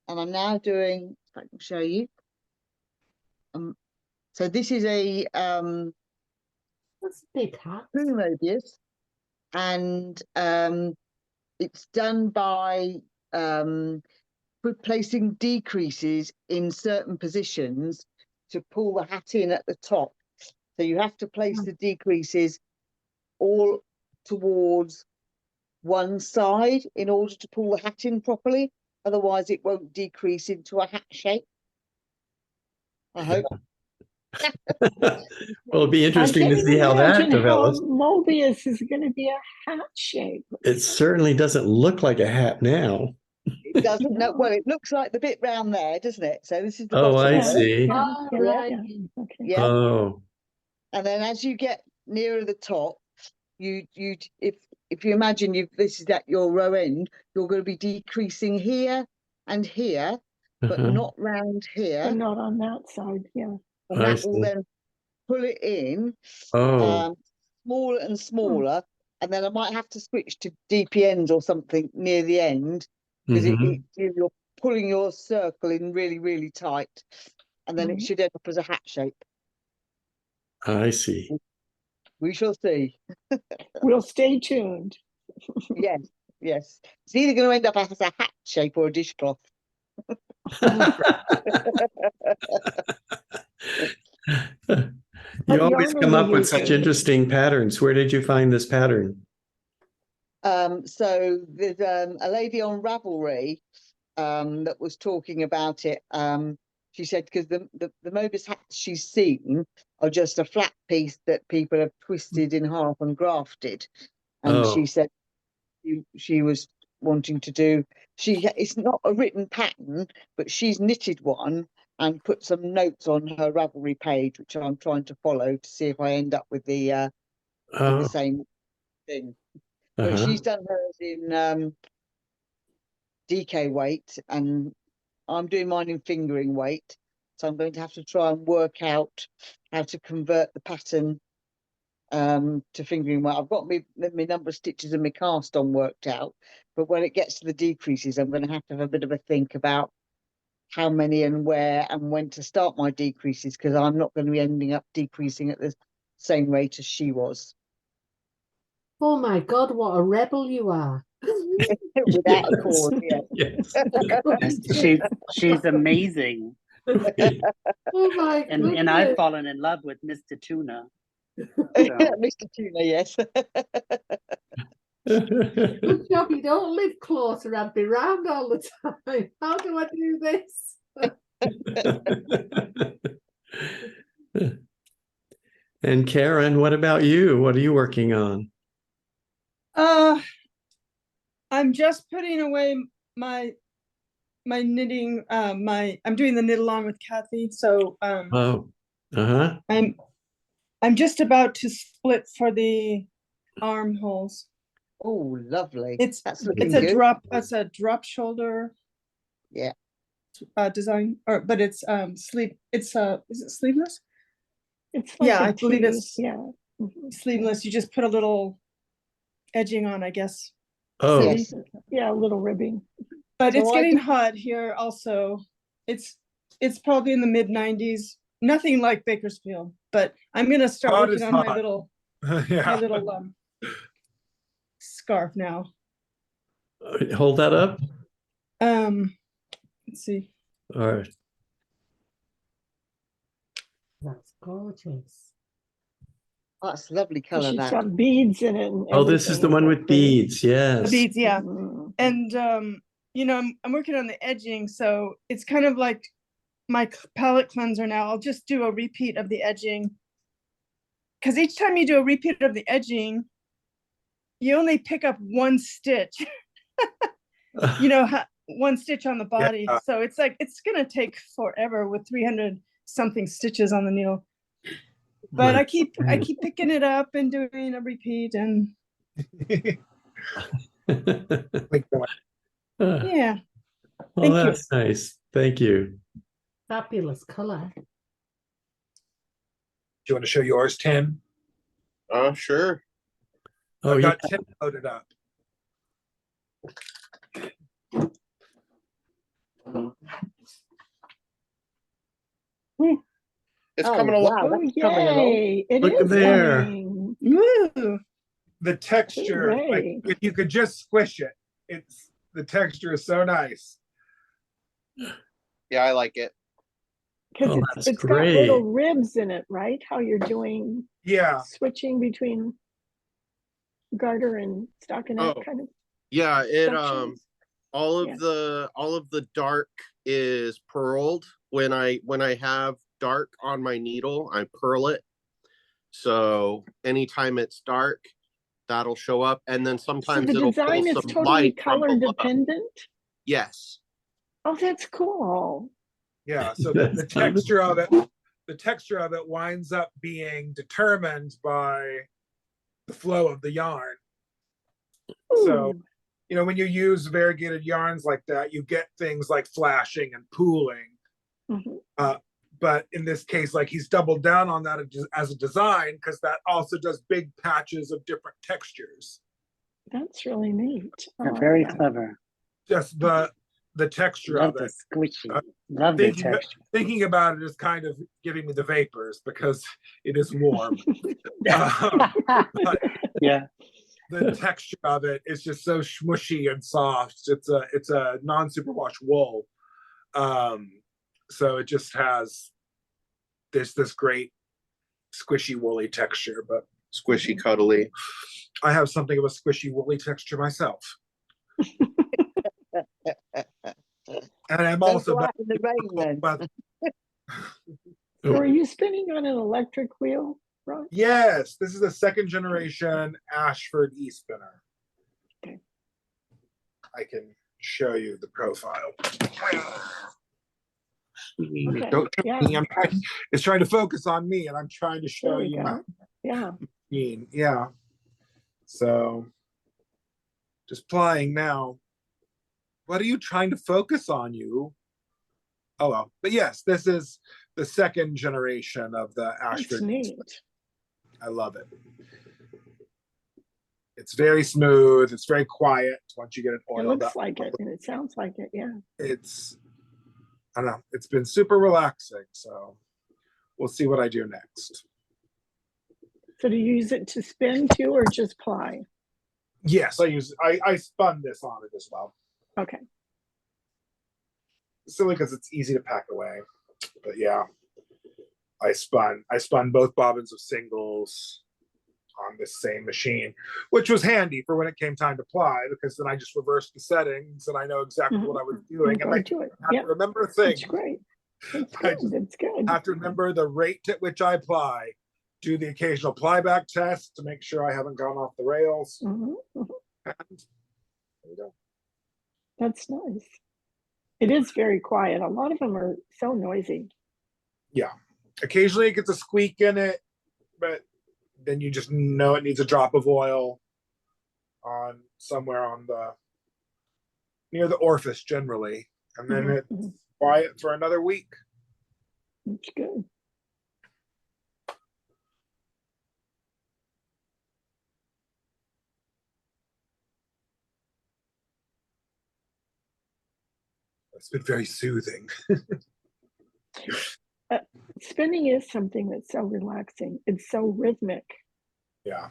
And I'm now doing, if I can show you. So this is a That's a big hat. Mobius, and it's done by placing decreases in certain positions to pull the hat in at the top. So you have to place the decreases all towards one side in order to pull the hat in properly. Otherwise, it won't decrease into a hat shape. I hope. Well, it'll be interesting to see how that develops. Mobius is going to be a hat shape. It certainly doesn't look like a hat now. It doesn't know. Well, it looks like the bit round there, doesn't it? So this is the Oh, bottom I of it. see. Oh, Yeah, right. yeah, okay. Yeah. Oh, And then as you get nearer the top, if you imagine this is at your row end, you're going to be decreasing here and here, but not round here. But not on that side, yeah. And I that will see. then pull it in Oh, smaller and smaller. And then I might have to switch to DPNs or something near the end, because you're pulling your circle in really, really tight. And then it should end up as a hat shape. I see. We shall see. We'll stay tuned. Yes, yes. It's either going to end up as a hat shape or a dishcloth. You always yarn come are up you with such using? interesting patterns. Where did you find this pattern? So there's a lady on Ravelry that was talking about it. She said because the Mobius hats she's seen are just a flat piece that people have twisted in half and grafted. And she Oh, said she was wanting to do, it's not a written pattern, but she's knitted one and put some notes on her Ravelry page, which I'm trying to follow to see if I end up with the same thing. But she's done hers in DK weight, and I'm doing mine in fingering weight. So I'm going to have to try and work out how to convert the pattern to fingering weight. I've got my number of stitches and my cast on worked out, but when it gets to the decreases, I'm going to have a bit of a think about how many and where and when to start my decreases, because I'm not going to be ending up decreasing at the same rate as she was. Oh my God, what a rebel you are. Without a cause, yeah. Yes. She's amazing. Oh my And goodness. I've fallen in love with Mr. Tuna. Mr. Tuna, yes. Good job you don't live closer and be round all the time. How do I do this? And Karen, what about you? What are you working on? I'm just putting away my knitting. I'm doing the knit along with Kathy. So I'm just about to split for the armholes. Oh, lovely. It's looking a good. It's a drop shoulder. Yeah. Design, but it's sleeve. It's is it sleeveless? It's like I believe it's sleeveless. You just put a little edging on, I guess. Oh, Yes. Yeah, a little ribbing. But So it's getting hot here also. It's probably in the mid 90s. Nothing like Bakersfield, but I'm gonna start Hot working is on my hot. little Yeah. scarf now. hold that up. Let's see. All right. That's gorgeous. That's a lovely colour, She's that. got beads in it. And Oh, this is the everything. one Is with that pretty? beads. Yes. The beads, yeah. Mm. And you know, I'm working on the edging, so it's kind of like my palette cleanser now. I'll just do a repeat of the edging. Because each time you do a repeat of the edging, you only pick up one stitch. You know, one stitch on the body. Yeah. So it's like, it's gonna take forever with 300 something stitches on the needle. But I keep picking it up and doing a repeat, and Like that. yeah. Well, Thank you. that's nice. Thank you. Fabulous color. Do you want to show yours, Tim? Sure. Oh, I've yeah. got Tim loaded up. It's Oh, coming along. wow, Oh, that's coming along. yay. It Look is there. coming. Woo! The texture, like Hooray. if you could just squish it, the texture is so nice. Yeah, I like it. Because Oh, that's it's got little great. ribs in it, right? How you're doing Yeah, switching between garter and stockinette Oh. kind of Yeah, sections. all of Yeah. the dark is purled. When I have dark on my needle, I purl it. So anytime it's dark, that'll show up, and then So sometimes the it'll design pull is some totally light from color below. dependent. Yes. Oh, that's cool. yeah. So the That's texture of it, winds up being determined by the flow of the yarn. So, Ooh. you know, when you use variegated yarns like that, you get things like flashing and pooling. Mhm. But in this case, like he's doubled down on that as a design, because that also does big patches of different textures. That's really neat. I They're like very that. clever. Just the texture Love of the it. squishy. Love the Thinking, texture. thinking about it is kind of giving me the vapors because it is warm. But Yeah. the texture of it is just so smushy and soft. It's a non-superwash wool. So it just has this great squishy woolly texture, but Squishy, cuddly. I have something of a squishy woolly texture myself. And I'm Don't also go out in the rain then. So are you spinning on an electric wheel, Ron? Yes, this is a second generation Ashford e-spinner. Okay. I can show you the profile. Okay, Don't show yeah. me, it's trying to focus on me, and I'm trying to show There we you my go. Yeah. machine. Yeah. So just playing now. What are you trying to focus on, you? Oh well, but yes, this is the second generation of the That's Ashford. neat. I love it. It's very smooth. It's very quiet once you get it It oiled looks up. like it and it sounds like it. Yeah. It's, I don't know, it's been super relaxing. So we'll see what I do next. So do you use it to spin too or just ply? Yes, I spun this on it as well. Okay. Silly because it's easy to pack away. But yeah, I spun both bobbins of singles on this same machine, which was handy for when it came time to ply, because then I just reversed the settings and I know exactly what I was doing. And I do it. have to remember a thing. That's great. That's I good. just That's good. have to remember the rate at which I ply, do the occasional plyback test to make sure I haven't gone off the rails. Mhm, mhm. And there we go. That's nice. It is very quiet. A lot of them are so noisy. Yeah. Occasionally it gets a squeak in it, but then you just know it needs a drop of oil on somewhere on the near the orifice generally. And then Mhm, it's mhm. quiet for another week. That's good. It's been very soothing. Spinning is something that's so relaxing. It's so rhythmic Yeah.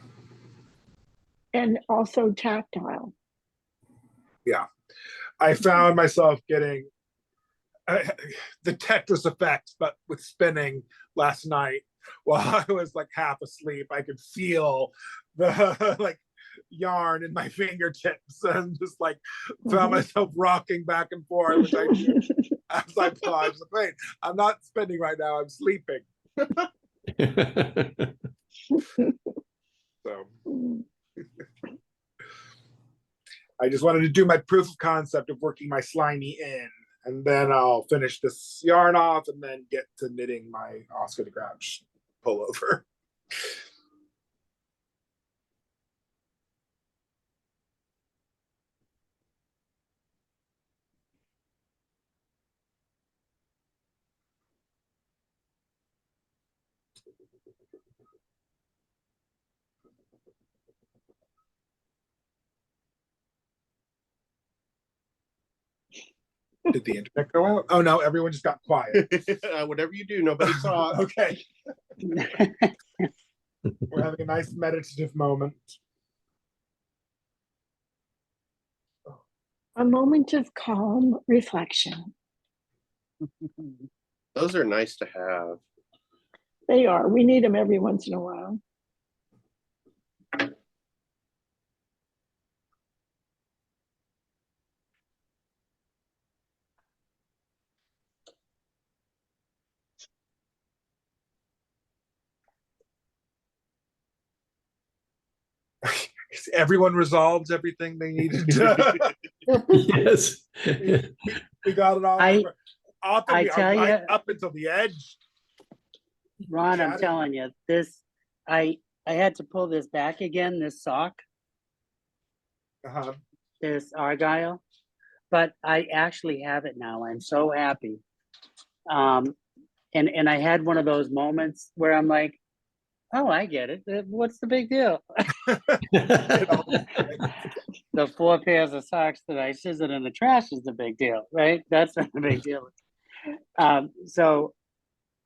and also tactile. Yeah. I found myself getting the Tetris effect, but with spinning last night while I was like half asleep. I could feel the like yarn in my fingertips and just like found myself rocking back and forth, which I did as I paused. Wait, I'm not spinning right now, I'm sleeping. So I just wanted to do my proof of concept of working my slimy in, and then I'll finish this yarn off and then get to knitting my Oscar the Grouch pullover. Did the internet go out? Oh no, everyone just got quiet. Whatever you do, nobody saw. Okay. We're having a nice meditative moment. A moment of calm reflection. Those are nice to have. They are. We need them every once in a while. Everyone resolved everything they needed to. Yes. We got it all. I tell right you, up until the edge. Ron, I'm Chatting. telling you, this, I had to pull this back again, this sock, Uh-huh. this Argyle, but I actually have it now. I'm so happy. And I had one of those moments where I'm like, oh, I get it. What's the big deal? The 4 pairs of socks that I scissored in the trash is the big deal, right? That's not the big deal. So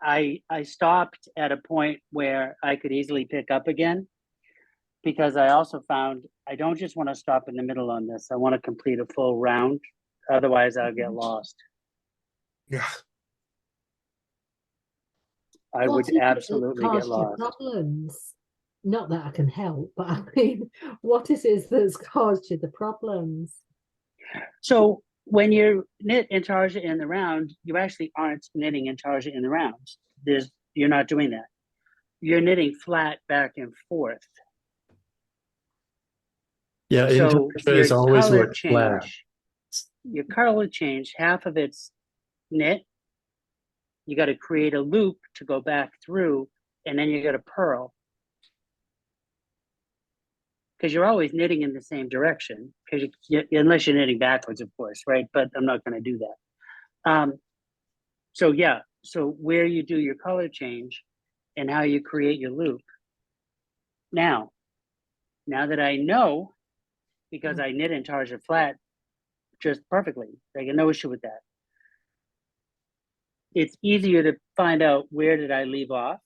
I stopped at a point where I could easily pick up again, because I also found I don't just want to stop in the middle on this. I want to complete a full round. Otherwise, I'll get lost. Yeah. I What would is it that absolutely get caused you lost. problems? Not that I can help, but I mean, what is it that's caused you the problems? So when you knit intarsia in the round, you actually aren't knitting intarsia in the round. You're not doing that. You're knitting flat back and forth. Yeah, So intarsia is always color worked flat. your color change, half of it's knit. You got to create a loop to go back through, and then you got to purl. Because you're always knitting in the same direction, because unless you're knitting backwards, of course, right? But I'm not going to do that. So yeah, so where you do your color change and how you create your loop. Now that I know, because I knit intarsia flat just perfectly, I got no issue with that. It's easier to find out where did I leave off.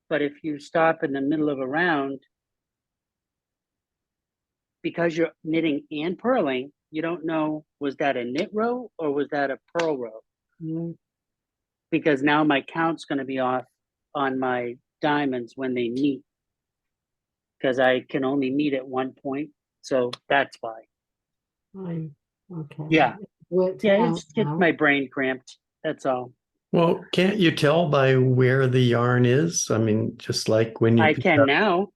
But if you stop in the middle of a round, because you're knitting and purling, you don't know, was that a knit row or was that a purl row? Because now my count's going to be off on my diamonds when they meet, because I can only meet at one point. So that's why. Okay. Yeah. Worked Yeah, out it's now. my brain cramped. That's all. Well, can't you tell by where the yarn is? I mean, just like when you I pick can up, now.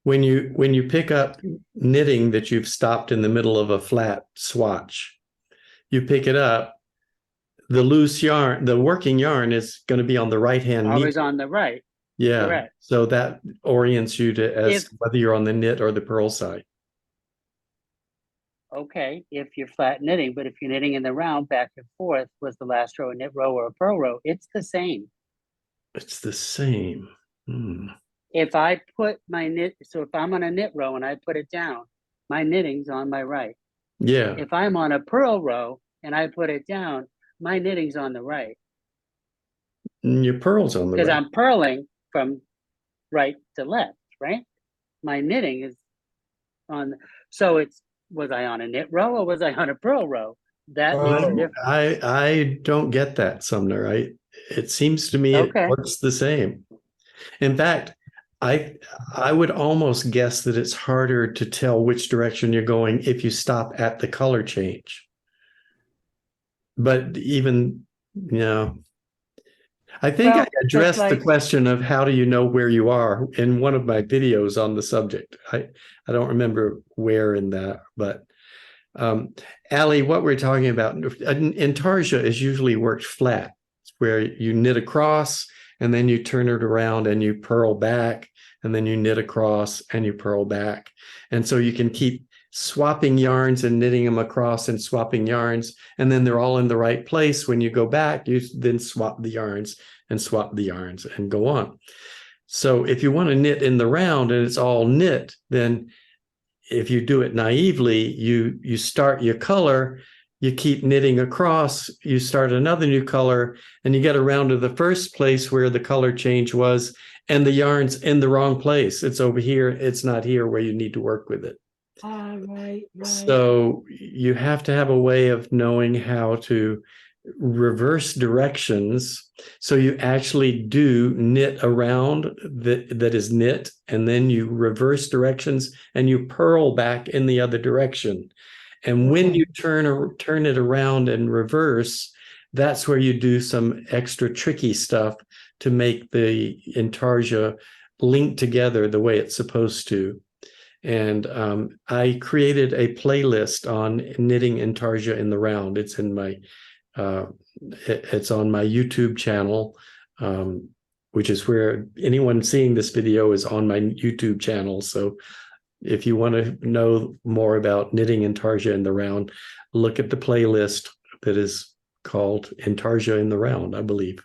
when you pick up knitting that you've stopped in the middle of a flat swatch, you pick it up, the loose yarn, the working yarn is going to be on the right hand Always needle. on the right. Yeah. Correct. So that orients you to as If- whether you're on the knit or the purl side. Okay, if you're flat knitting, but if you're knitting in the round back and forth, was the last row a knit row or a purl row? It's the same. It's the same. If I put my knit, so if I'm on a knit row and I put it down, my knitting's on my right. Yeah. If I'm on a purl row and I put it down, my knitting's on the right, And your purl's on the because right. I'm purling from right to left, right? My knitting is on, so was I on a knit row or was I on a purl row? That Oh. makes a difference. I don't get that, Sumner. It seems to me it Okay. works the same. In fact, I would almost guess that it's harder to tell which direction you're going if you stop at the color change. But even, you know, I think Well, I addressed just the like- question of how do you know where you are in one of my videos on the subject. I don't remember where in that, but Allie, what we're talking about, intarsia is usually worked flat, where you knit across and then you turn it around and you purl back, and then you knit across and you purl back. And so you can keep swapping yarns and knitting them across and swapping yarns, and then they're all in the right place. When you go back, you then swap the yarns and go on. So if you want to knit in the round and it's all knit, then if you do it naively, you start your color, you keep knitting across, you start another new color, and you get around to the first place where the color change was, and the yarn's in the wrong place. It's over here, it's not here where you need to work with it. Ah, right. So you have to have a way of knowing how to reverse directions. So you actually do knit around that is knit, and then you reverse directions and you purl back in the other direction. And when you turn it around and reverse, that's where you do some extra tricky stuff to make the intarsia link together the way it's supposed to. And I created a playlist on knitting intarsia in the round. It's in my it's on my YouTube channel, which is where anyone seeing this video is on my YouTube channel. So if you want to know more about knitting intarsia in the round, look at the playlist that is called Intarsia in the Round, I believe.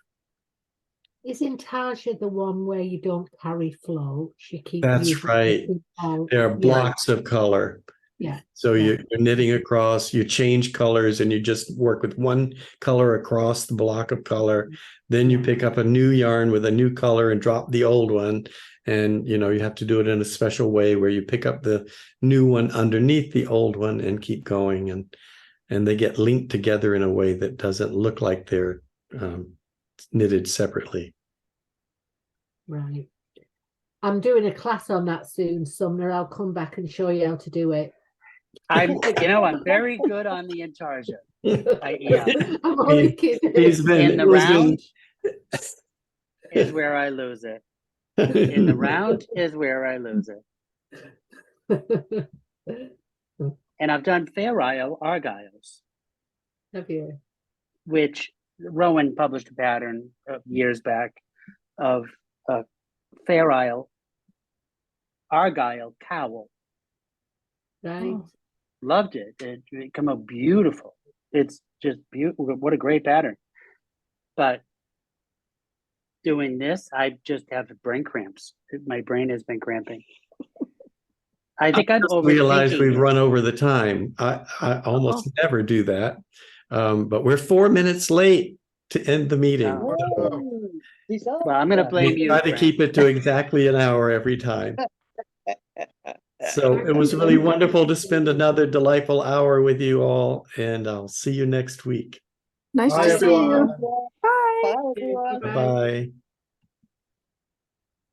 Is intarsia the one where you don't carry floats? You keep That's using right. the There are blocks of color. Yeah. So Yeah. you're knitting across, you change colors, and you just work with one color across the block of color. Then you pick up a new yarn with a new color and drop the old one. And, you know, you have to do it in a special way where you pick up the new one underneath the old one and keep going. And they get linked together in a way that doesn't look like they're knitted separately. Right. I'm doing a class on that soon, Sumner. I'll come back and show you how to do it. I'm very good on the intarsia. I am. I'm only kidding. In the round is where I lose it. In the round is where I lose it. And I've done Fair Isle Argyles. Have you? Which Rowan published a pattern years back of a Fair Isle Argyle cowl. Right. Loved it. It came out beautiful. It's just beautiful. What a great pattern. But doing this, I just have brain cramps. My brain has been cramping. I think I'm realized overthinking we've it. run over the time. I almost never do that. But we're 4 minutes late to end the meeting. Whoa, Well, I'm going to blame We you. try to Frank. keep it to exactly an hour every time. So it was really wonderful to spend another delightful hour with you all, and I'll see you next week. Nice Bye, to see you. everyone. Bye. Bye, everyone. Bye-bye.